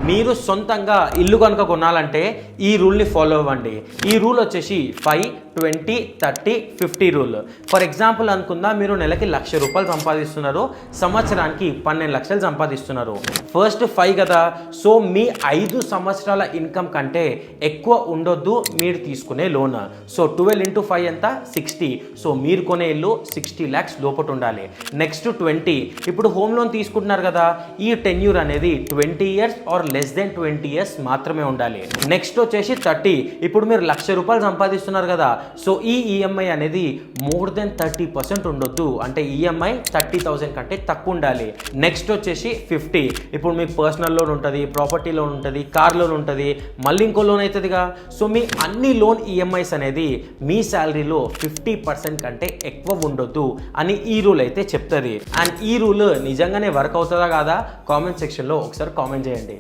మీరు సొంతంగా ఇల్లు కనుక కొనాలంటే ఈ రూల్ని ఫాలో అవ్వండి. ఈ రూల్ వచ్చేసి 5, 20, 30, 50 రూల్. ఫర్ ఎగ్జాంపుల్ అనుకుందా, మీరు నెలకి ₹1,00,000 సంపాదిస్తున్నారు, సంవత్సరానికి 12 లక్షలు సంపాదిస్తున్నారు. ఫస్ట్ 5 కదా, సో మీ 5 సంవత్సరాల ఇన్కమ్ కంటే ఎక్కువ ఉండొద్దు మీరు తీసుకునే లోన్. సో 12 into 5 ఎంత? 60. సో మీరు కొనే ఇల్లు 60 lakhs లోపల ఉండాలి. నెక్స్ట్ 20, ఇప్పుడు హోమ్ లోన్ తీసుకుంటున్నారు కదా, ఈ టెన్యూర్ అనేది 20 years or less than 20 years మాత్రమే ఉండాలి. నెక్స్ట్ వచ్చేసి 30, ఇప్పుడు మీరు ₹1,00,000 సంపాదిస్తున్నారు కదా, సో ఈ ఈఎంఐ అనేది మోర్ దెన్ 30% ఉండొద్దు, అంటే ఈఎంఐ 30,000 కంటే తక్కువ ఉండాలి. నెక్స్ట్ వచ్చేసి 50, ఇప్పుడు మీకు పర్సనల్ లోన్ ఉంటుంది, ప్రాపర్టీ లోన్ ఉంటుంది, కార్ లోన్ ఉంటుంది, మళ్ళీ ఇంకో లోన్ అవుతుందిగా. సో మీ అన్ని లోన్ ఈఎంఐస్ అనేది మీ శాలరీలో 50% కంటే ఎక్కువ ఉండొద్దు అని ఈ రూల్ అయితే చెప్తుంది. అండ్ ఈ రూల్ నిజంగానే వర్క్ అవుతుందా కాదా కామెంట్ సెక్షన్లో ఒకసారి కామెంట్ చేయండి.